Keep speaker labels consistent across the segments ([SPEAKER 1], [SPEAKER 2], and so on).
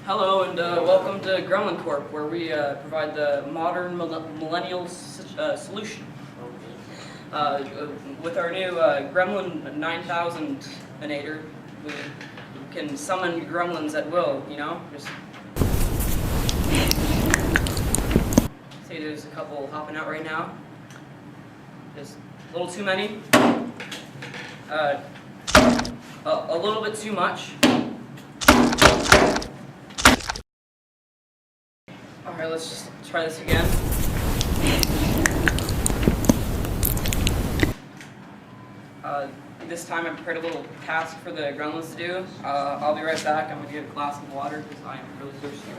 [SPEAKER 1] Hello and welcome to Gremlin Corp, where we provide the modern millennial solution. With our new Gremlin 9000-inator, we can summon gremlins at will, you know? Just see there's a couple hopping out right now. Just a little too many. A little bit too much. Alright, let's just try this again. This time I prepared a little task for the gremlins to do. I'll be right back. I'm going to get a glass of water because I am really thirsty.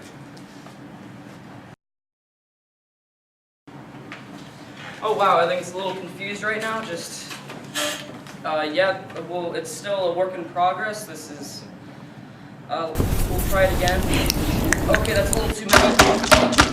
[SPEAKER 1] Oh wow, I think it's a little confused right now. Yeah, well, it's still a work in progress. This is, we'll try it again. Okay, that's a little too many.